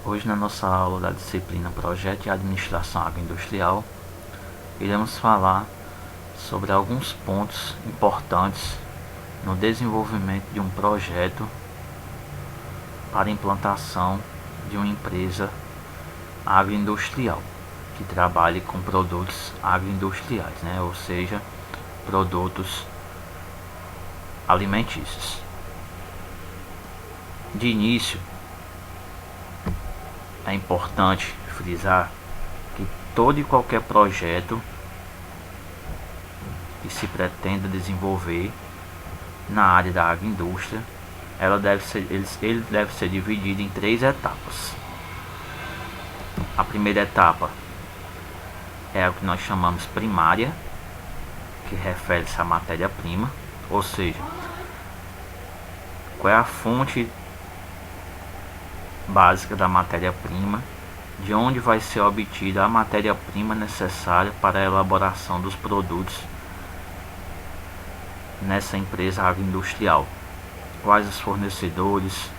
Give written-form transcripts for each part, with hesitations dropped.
Hoje, na nossa aula da disciplina Projeto e Administração Agroindustrial, iremos falar sobre alguns pontos importantes no desenvolvimento de um projeto para implantação de uma empresa agroindustrial que trabalhe com produtos agroindustriais, ou seja, produtos alimentícios. De início, é importante frisar que todo e qualquer projeto que se pretenda desenvolver na área da agroindústria, ele deve ser dividido em 3 etapas. A primeira etapa é o que nós chamamos primária, que refere-se à matéria-prima, ou seja, qual é a fonte básica da matéria-prima, de onde vai ser obtida a matéria-prima necessária para a elaboração dos produtos nessa empresa agroindustrial. Quais os fornecedores,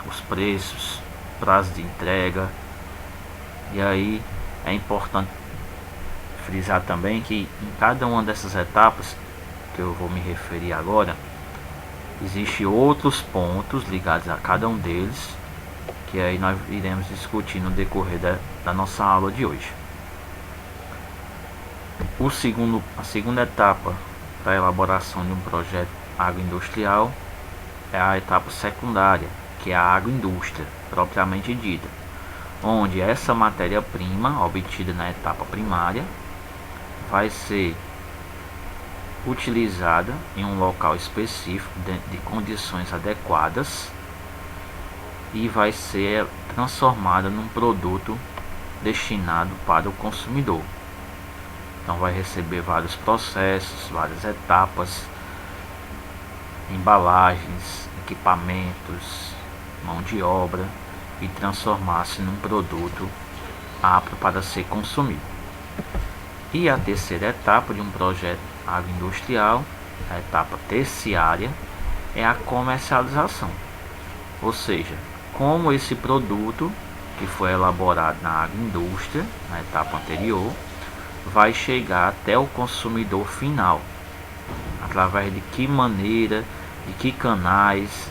os preços, prazo de entrega. E aí é importante frisar também que em cada uma dessas etapas que eu vou me referir agora, existem outros pontos ligados a cada um deles, que aí nós iremos discutir no decorrer da nossa aula de hoje. A segunda etapa para a elaboração de um projeto agroindustrial é a etapa secundária, que é a agroindústria propriamente dita, onde essa matéria-prima obtida na etapa primária vai ser utilizada em um local específico dentro de condições adequadas e vai ser transformada num produto destinado para o consumidor. Então vai receber vários processos, várias etapas, embalagens, equipamentos, mão de obra e transformar-se num produto apto para ser consumido. E a terceira etapa de um projeto agroindustrial, a etapa terciária, é a comercialização, ou seja, como esse produto que foi elaborado na agroindústria, na etapa anterior, vai chegar até o consumidor final, através de que maneira, de que canais,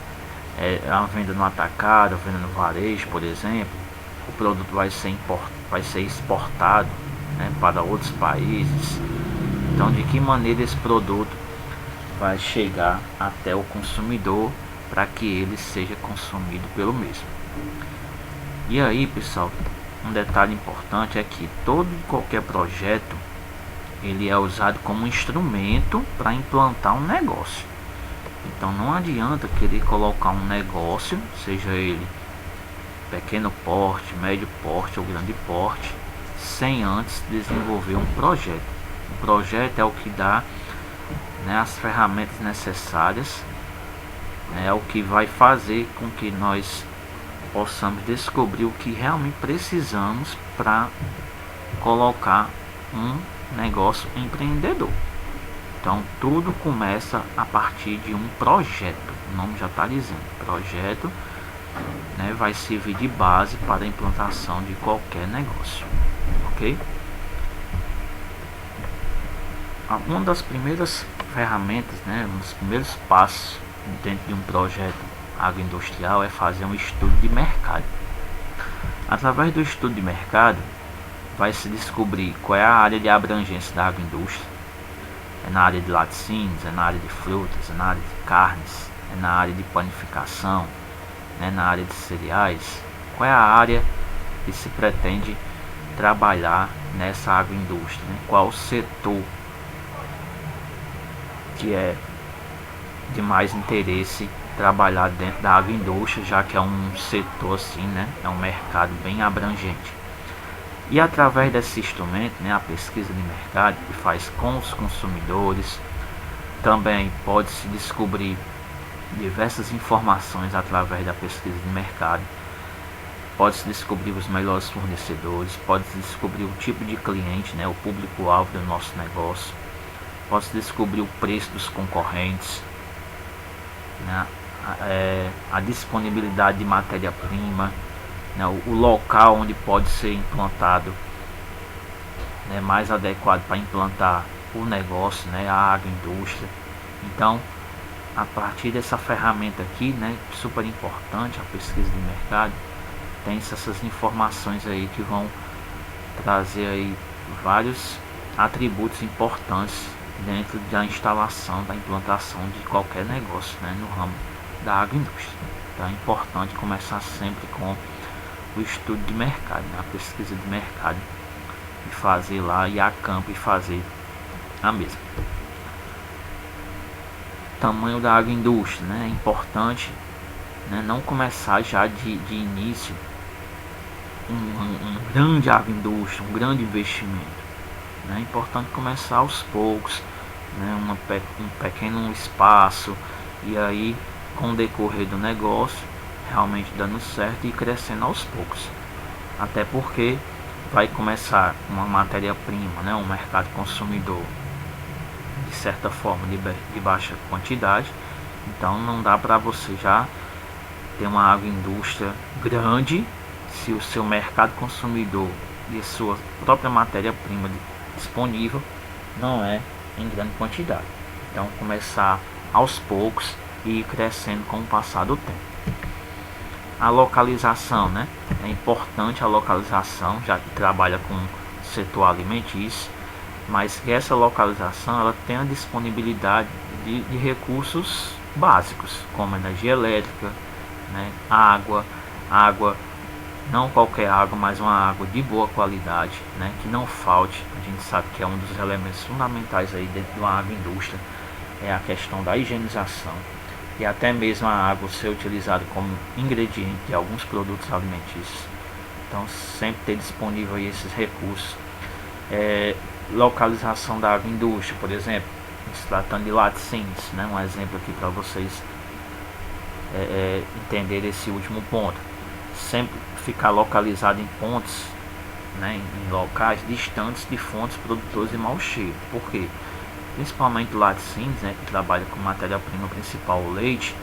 a venda no atacado, a venda no varejo, por exemplo, o produto vai ser exportado, para outros países. Então, de que maneira esse produto vai chegar até o consumidor para que ele seja consumido pelo mesmo. E aí, pessoal, um detalhe importante é que todo e qualquer projeto ele é usado como instrumento para implantar um negócio. Então não adianta querer colocar um negócio, seja ele pequeno porte, médio porte ou grande porte, sem antes desenvolver um projeto. O projeto é o que dá, as ferramentas necessárias, é o que vai fazer com que nós possamos descobrir o que realmente precisamos para colocar um negócio empreendedor. Então tudo começa a partir de um projeto. O nome já está dizendo, projeto, vai servir de base para a implantação de qualquer negócio, ok? Uma das primeiras ferramentas, um dos primeiros passos dentro de um projeto agroindustrial é fazer um estudo de mercado. Através do estudo de mercado, vai se descobrir qual é a área de abrangência da agroindústria. É na área de laticínios, é na área de frutas, é na área de carnes, é na área de panificação, na área de cereais. Qual é a área que se pretende trabalhar nessa agroindústria? Qual o setor que é de mais interesse trabalhar dentro da agroindústria, já que é um setor assim, é um mercado bem abrangente. E através desse instrumento, a pesquisa de mercado que faz com os consumidores, também pode-se descobrir diversas informações através da pesquisa de mercado. Pode-se descobrir os melhores fornecedores, pode-se descobrir o tipo de cliente, o público-alvo do nosso negócio, pode-se descobrir o preço dos concorrentes, a disponibilidade de matéria-prima, né, o local onde pode ser implantado, né, mais adequado para implantar o negócio, né, a agroindústria. Então, a partir dessa ferramenta aqui, né, super importante, a pesquisa de mercado, tem essas informações aí que vão trazer aí vários atributos importantes dentro da instalação, da implantação de qualquer negócio, né, no ramo da agroindústria. Então é importante começar sempre com o estudo de mercado, né, a pesquisa de mercado, e fazer lá, ir a campo e fazer a mesma. Tamanho da agroindústria, né, é importante, né, não começar já de início um grande agroindústria, um grande investimento. Né? É importante começar aos poucos, né? Um pequeno espaço, e aí com o decorrer do negócio realmente dando certo e crescendo aos poucos. Até porque vai começar uma matéria-prima, né? Um mercado consumidor de certa forma de baixa quantidade, então não dá para você já ter uma agroindústria grande se o seu mercado consumidor e a sua própria matéria-prima disponível não é em grande quantidade. Então começar aos poucos e ir crescendo com o passar do tempo. A localização, né? É importante a localização, já que trabalha com o setor alimentício, mas que essa localização ela tem a disponibilidade de recursos básicos, como energia elétrica, né? Água, não qualquer água, mas uma água de boa qualidade, né, que não falte. A gente sabe que é um dos elementos fundamentais aí dentro de uma agroindústria, é a questão da higienização, e até mesmo a água ser utilizada como ingrediente de alguns produtos alimentícios. Então sempre ter disponível aí esses recursos. Localização da agroindústria, por exemplo, se tratando de laticínios, né, um exemplo aqui para vocês entender esse último ponto. Sempre ficar localizado em pontos, né, em locais distantes de fontes produtoras de mau cheiro. Por quê? Principalmente o laticínios, né, que trabalha com matéria-prima principal, o leite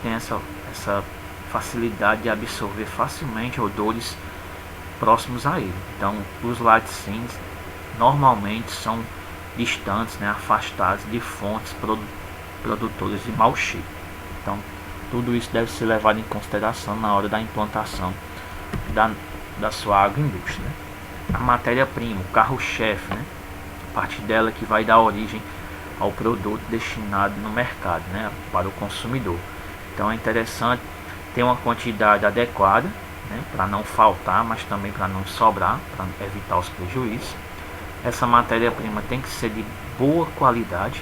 tem essa facilidade de absorver facilmente odores próximos a ele. Então os laticínios normalmente são distantes, né, afastados de fontes produtoras de mau cheiro. Então tudo isso deve ser levado em consideração na hora da implantação da sua agroindústria. Né? A matéria-prima, o carro-chefe, né? A partir dela que vai dar origem ao produto destinado no mercado, né? Para o consumidor. Então é interessante ter uma quantidade adequada, né? Para não faltar, mas também para não sobrar, para evitar os prejuízos. Essa matéria-prima tem que ser de boa qualidade.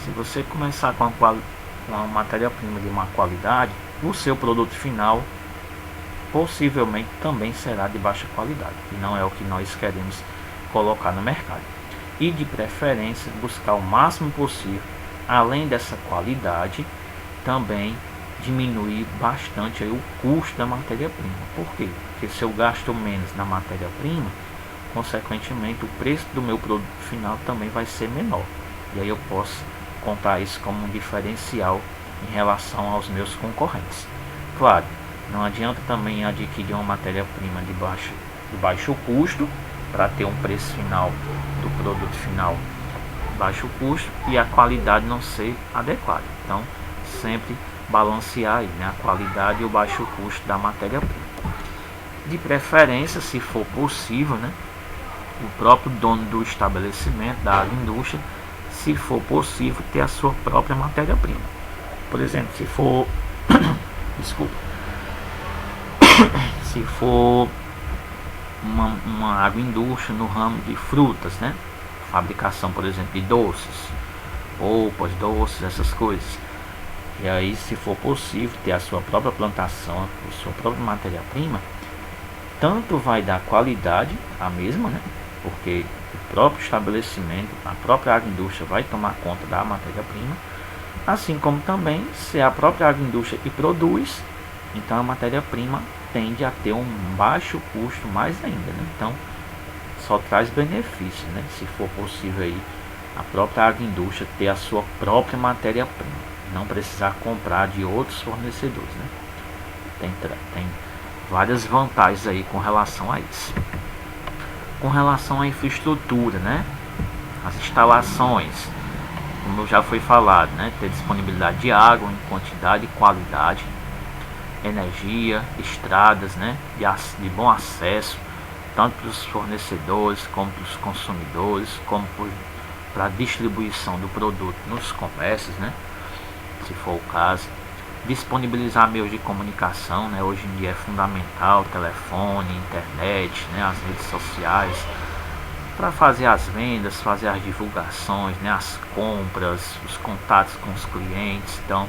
Se você começar com uma matéria-prima de má qualidade, o seu produto final possivelmente também será de baixa qualidade, e não é o que nós queremos colocar no mercado. E de preferência buscar o máximo possível, além dessa qualidade, também diminuir bastante aí o custo da matéria-prima. Por quê? Porque se eu gasto menos na matéria-prima, consequentemente o preço do meu produto final também vai ser menor, e aí eu posso contar isso como um diferencial em relação aos meus concorrentes. Claro, não adianta também adquirir uma matéria-prima de baixo custo para ter um preço final do produto final de baixo custo e a qualidade não ser adequada. Então sempre balancear aí, né, a qualidade e o baixo custo da matéria-prima. De preferência, se for possível, né, o próprio dono do estabelecimento, da agroindústria, se for possível, ter a sua própria matéria-prima. Por exemplo, se for se for uma agroindústria no ramo de frutas, né, fabricação, por exemplo, de doces, polpas, doces, essas coisas. E aí, se for possível, ter a sua própria plantação, a sua própria matéria-prima, tanto vai dar qualidade a mesma, né, porque o próprio estabelecimento, a própria agroindústria vai tomar conta da matéria-prima, assim como também se a própria agroindústria que produz, então a matéria-prima tende a ter um baixo custo mais ainda, né? Então só traz benefício, né? Se for possível aí a própria agroindústria ter a sua própria matéria-prima, não precisar comprar de outros fornecedores, né? Tem várias vantagens aí com relação a isso. Com relação à infraestrutura, né? As instalações, como já foi falado, né? Ter disponibilidade de água em quantidade e qualidade, energia, estradas, né? De bom acesso, tanto para os fornecedores como para os consumidores, como para a distribuição do produto nos comércios, né? Se for o caso, disponibilizar meios de comunicação, né? Hoje em dia é fundamental, telefone, internet, né? As redes sociais, para fazer as vendas, fazer as divulgações, né? As compras, os contatos com os clientes. Então,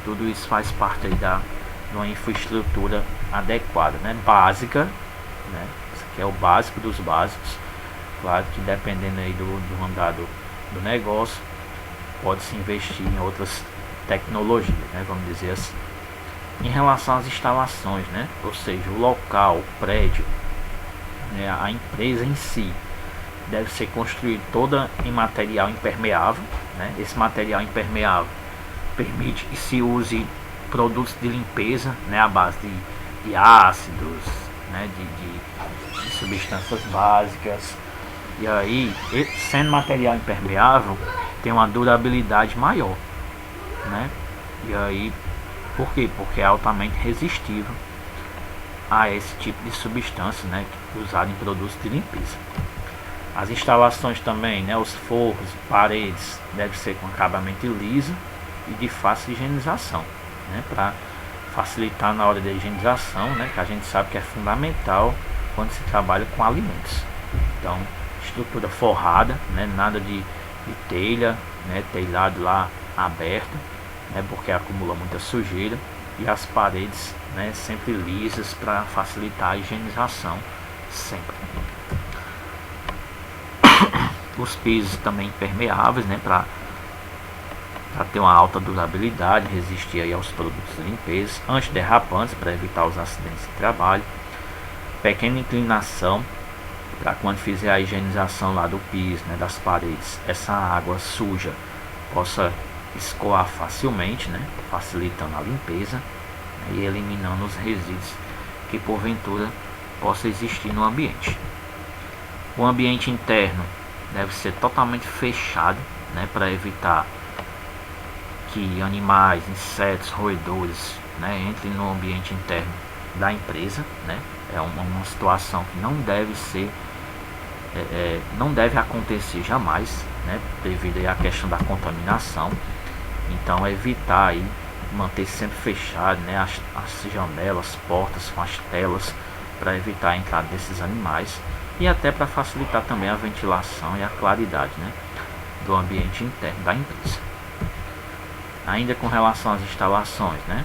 tudo isso faz parte aí de uma infraestrutura adequada, né? Básica, né? Isso aqui é o básico dos básicos. Claro que dependendo aí do andar do negócio, pode-se investir em outras tecnologias, né? Vamos dizer assim. Em relação às instalações, né? Ou seja, o local, o prédio, né? A empresa em si deve ser construído toda em material impermeável, né? Esse material impermeável permite que se use produtos de limpeza, né? À base de ácidos, né? De substâncias básicas. E aí, sendo material impermeável, tem uma durabilidade maior, né? E aí, por quê? Porque é altamente resistível a esse tipo de substância, né? Usado em produtos de limpeza. As instalações também, né? Os forros, paredes, deve ser com acabamento liso e de fácil higienização, né? Para facilitar na hora da higienização, né? Que a gente sabe que é fundamental quando se trabalha com alimentos. Então, estrutura forrada, né? Nada de telha, né? Telhado lá aberto, né? Porque acumula muita sujeira, e as paredes, né? Sempre lisas para facilitar a higienização sempre. Os pisos também impermeáveis, né? Para ter uma alta durabilidade, resistir aí aos produtos de limpeza, antiderrapantes para evitar os acidentes de trabalho, pequena inclinação para quando fizer a higienização lá do piso, né, das paredes, essa água suja possa escoar facilmente, né, facilitando a limpeza, né, e eliminando os resíduos que porventura possa existir no ambiente. O ambiente interno deve ser totalmente fechado, né, para evitar que animais, insetos, roedores, né, entrem no ambiente interno da empresa, né. É uma situação que não deve ser, não deve acontecer jamais, né, devido aí à questão da contaminação. Então, evitar aí, manter sempre fechado, né, as janelas, portas com as telas, para evitar a entrada desses animais e até para facilitar também a ventilação e a claridade, né, do ambiente interno da empresa. Ainda com relação às instalações, né,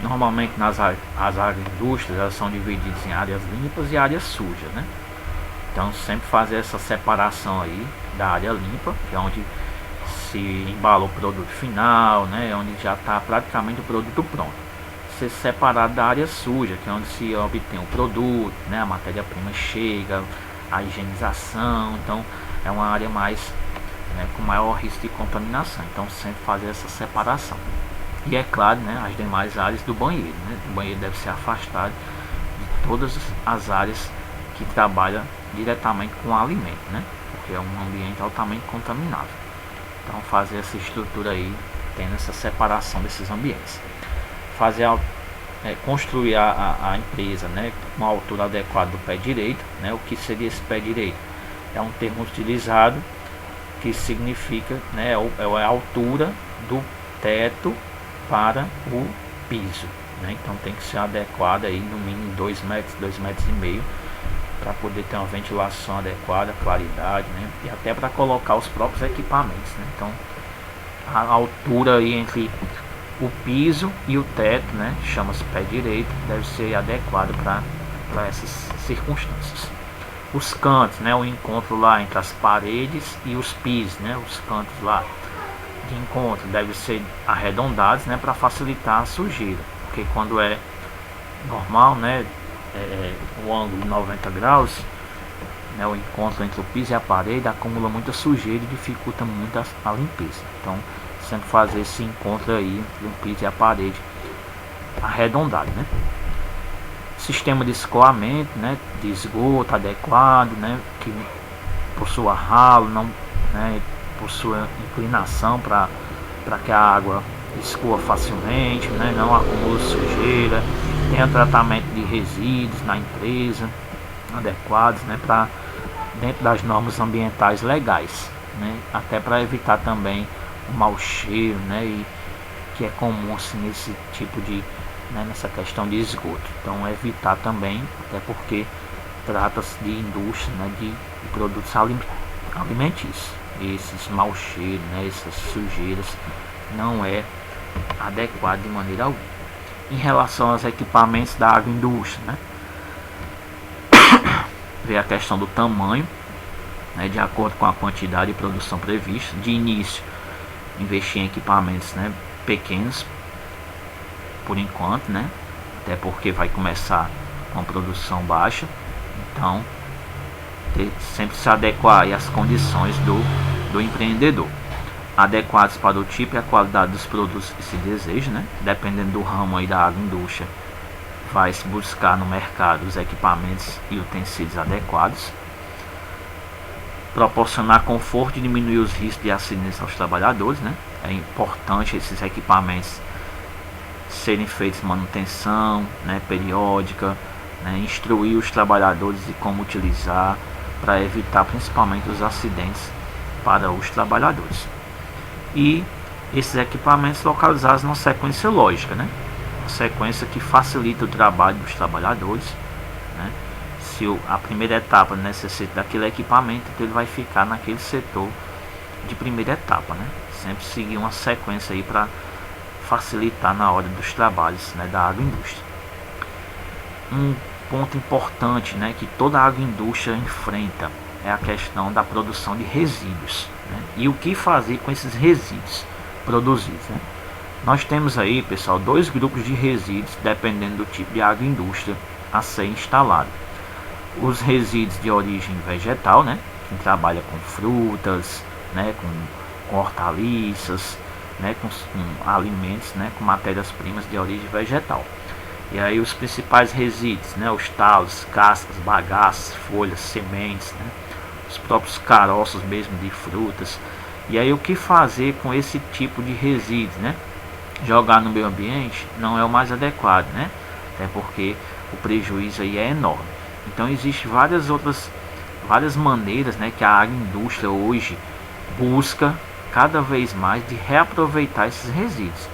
normalmente as agroindústrias, elas são divididas em áreas limpas e áreas sujas, né? Então sempre fazer essa separação aí da área limpa, que é onde se embala o produto final, né? Onde já está praticamente o produto pronto. Ser separado da área suja, que é onde se obtém o produto, né? A matéria-prima chega, a higienização. Então é uma área mais, né, com maior risco de contaminação. Então sempre fazer essa separação. E é claro, né, as demais áreas do banheiro, né? O banheiro deve ser afastado de todas as áreas que trabalham diretamente com o alimento, né? Porque é um ambiente altamente contaminável. Então fazer essa estrutura aí, tendo essa separação desses ambientes. Fazer construir a empresa, né, com uma altura adequada do pé direito, né? O que seria esse pé direito? É um termo utilizado que significa, né, é a altura do teto para o piso, né? Então tem que ser adequado aí no mínimo 2 metros, 2,5 metros, para poder ter uma ventilação adequada, claridade, né? E até para colocar os próprios equipamentos, né? Então a altura aí entre o piso e o teto, né, chama-se pé direito, deve ser adequado para essas circunstâncias. Os cantos, né, o encontro lá entre as paredes e os pisos, né, os cantos lá de encontro devem ser arredondados, né, para facilitar a sujeira, porque quando é normal, né, o ângulo de 90 graus, né, o encontro entre o piso e a parede acumula muita sujeira e dificulta muito a limpeza. Então sempre fazer esse encontro aí entre o piso e a parede arredondado, né. sistema de escoamento, né, de esgoto adequado, né, que possua ralo, não, né, possua inclinação para que a água escoa facilmente, né, não acumule sujeira, tenha tratamento de resíduos na empresa adequados, né, para dentro das normas ambientais legais, né, até para evitar também o mau cheiro, né, e que é comum assim, nesse tipo de, né, nessa questão de esgoto. Então evitar também, até porque trata-se de indústria, né, de produtos alimentícios. Esses mau cheiros, né, essas sujeiras não é adequado de maneira alguma. Em relação aos equipamentos da agroindústria, né, vê a questão do tamanho, né, de acordo com a quantidade de produção prevista. De início, investir em equipamentos, né, pequenos por enquanto, né, até porque vai começar com produção baixa, então sempre se adequar às condições do empreendedor, adequados para o tipo e a qualidade dos produtos que se deseja, né, dependendo do ramo aí da agroindústria, vai se buscar no mercado os equipamentos e utensílios adequados, proporcionar conforto e diminuir os riscos de acidentes aos trabalhadores, né. É importante esses equipamentos serem feitos manutenção, né, periódica, né, instruir os trabalhadores de como utilizar para evitar principalmente os acidentes para os trabalhadores. E esses equipamentos localizados numa sequência lógica, né, uma sequência que facilita o trabalho dos trabalhadores, né. Se a primeira etapa necessita daquele equipamento, então ele vai ficar naquele setor de primeira etapa, né. Sempre seguir uma sequência aí para facilitar na hora dos trabalhos, né, da agroindústria. Um ponto importante, né, que toda a agroindústria enfrenta é a questão da produção de resíduos, né, e o que fazer com esses resíduos produzidos, né. Nós temos aí, pessoal, dois grupos de resíduos dependendo do tipo de agroindústria a ser instalado. Os resíduos de origem vegetal, né, quem trabalha com frutas, né, com hortaliças, né, com alimentos, né, com matérias-primas de origem vegetal. E aí os principais resíduos, né, os talos, cascas, bagaços, folhas, sementes, né, os próprios caroços mesmo de frutas. E aí o que fazer com esse tipo de resíduos, né? Jogar no meio ambiente não é o mais adequado, né? Até porque o prejuízo aí é enorme. Então existem várias maneiras, né, que a agroindústria hoje busca cada vez mais de reaproveitar esses resíduos.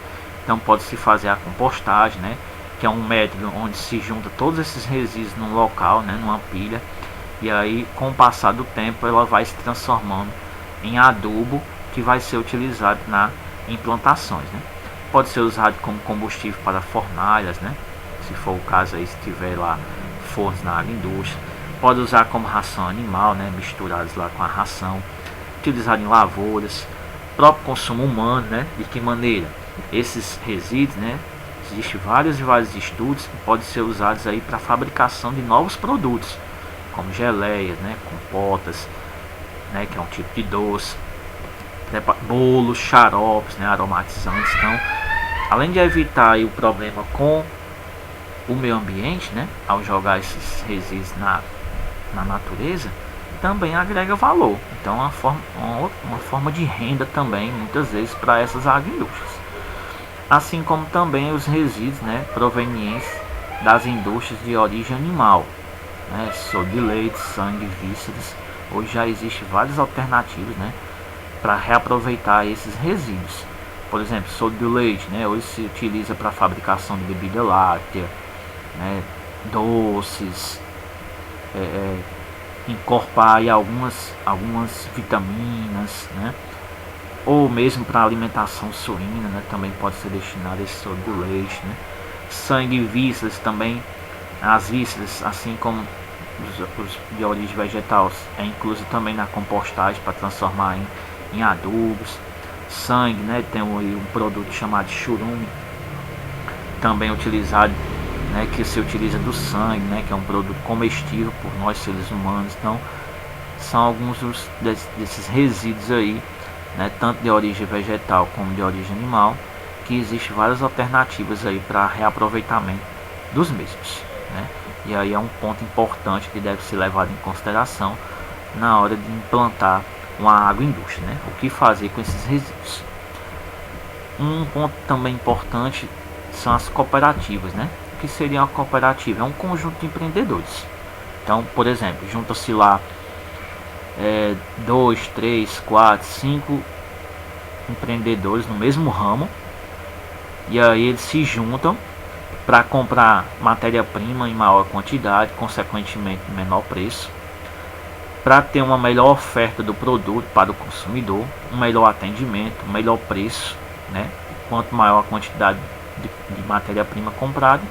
Então pode-se fazer a compostagem, né, que é um método onde se junta todos esses resíduos num local, né, numa pilha, e aí com o passar do tempo ela vai se transformando em adubo que vai ser utilizado em plantações, né. Pode ser usado como combustível para fornalhas, né, se for o caso aí, se tiver lá fornos na agroindústria. Pode usar como ração animal, né, misturados lá com a ração, utilizado em lavouras, próprio consumo humano, né, de que maneira esses resíduos, né, existem vários e vários estudos que podem ser usados aí para a fabricação de novos produtos, como geleias, né, compotas, né, que é um tipo de doce, bolos, xaropes, né, aromatizantes. Então, além de evitar aí o problema com o meio ambiente, né, ao jogar esses resíduos na natureza, também agrega valor. Então uma forma de renda também, muitas vezes, para essas agroindústrias. Assim como também os resíduos, né, provenientes das indústrias de origem animal, né, soro de leite, sangue, vísceras. Hoje já existem várias alternativas, né, para reaproveitar esses resíduos. Por exemplo, soro de leite, né, hoje se utiliza para a fabricação de bebida láctea, né, doces, incorporar aí algumas vitaminas, né, ou mesmo para alimentação suína, né, também pode ser destinado esse soro do leite, né. Sangue e vísceras também, as vísceras, assim como os de origem vegetal, é incluso também na compostagem para transformar em adubos. Sangue, né, tem um produto chamado churume, também utilizado, né, que se utiliza do sangue, né, que é um produto comestível por nós seres humanos. Então são alguns desses resíduos aí, né, tanto de origem vegetal como de origem animal, que existem várias alternativas aí para reaproveitamento dos mesmos, né. E aí é um ponto importante que deve ser levado em consideração na hora de implantar uma agroindústria, né? O que fazer com esses resíduos. Um ponto também importante são as cooperativas, né? O que seria uma cooperativa? É um conjunto de empreendedores. Então, por exemplo, junta-se lá 2, 3, 4, 5 empreendedores no mesmo ramo, e aí eles se juntam para comprar matéria-prima em maior quantidade, consequentemente menor preço, para ter uma melhor oferta do produto para o consumidor, um melhor atendimento, um melhor preço, né? Quanto maior a quantidade de matéria-prima comprada,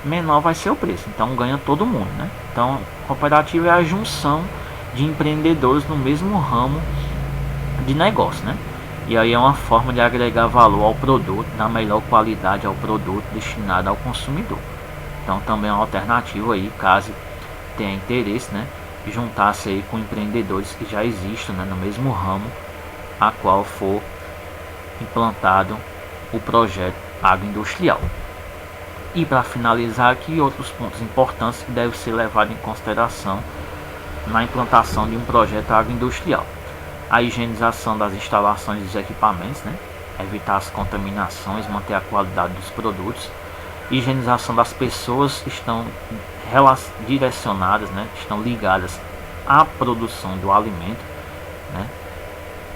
menor vai ser o preço. Então ganha todo mundo, né? Então, cooperativa é a junção de empreendedores no mesmo ramo de negócio, né? E aí é uma forma de agregar valor ao produto, dar melhor qualidade ao produto destinado ao consumidor. Então também é uma alternativa aí, caso tenha interesse, né? Juntar-se aí com empreendedores que já existem, né, no mesmo ramo a qual for implantado o projeto agroindustrial. E para finalizar aqui, outros pontos importantes que devem ser levados em consideração na implantação de um projeto agroindustrial: a higienização das instalações e dos equipamentos, né? Evitar as contaminações, manter a qualidade dos produtos, higienização das pessoas que estão direcionadas, né? Estão ligadas à produção do alimento, né?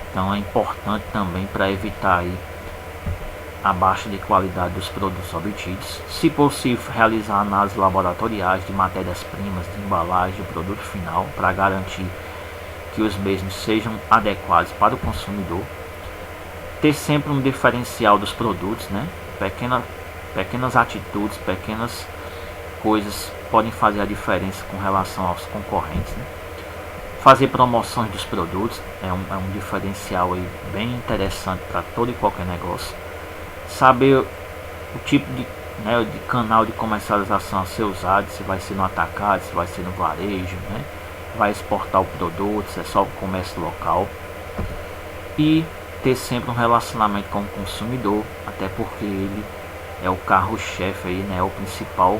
Então é importante também para evitar aí a baixa de qualidade dos produtos obtidos. Se possível, realizar análises laboratoriais de matérias-primas, de embalagem do produto final, para garantir que os mesmos sejam adequados para o consumidor. Ter sempre um diferencial dos produtos, né? Pequenas atitudes, pequenas coisas podem fazer a diferença com relação aos concorrentes, né? Fazer promoções dos produtos é um diferencial aí bem interessante para todo e qualquer negócio. Saber o tipo de canal de comercialização a ser usado, se vai ser no atacado, se vai ser no varejo, né? Vai exportar o produto, se é só o comércio local. E ter sempre um relacionamento com o consumidor, até porque ele é o carro-chefe aí, né? É o principal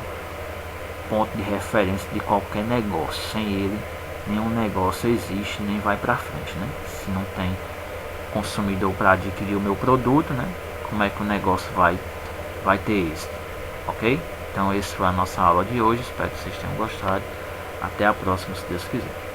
ponto de referência de qualquer negócio. Sem ele, nenhum negócio existe, nem vai para frente, né? Se não tem consumidor para adquirir o meu produto, né? Como é que o negócio vai ter êxito, ok? Então essa foi a nossa aula de hoje, espero que vocês tenham gostado. Até a próxima, se Deus quiser.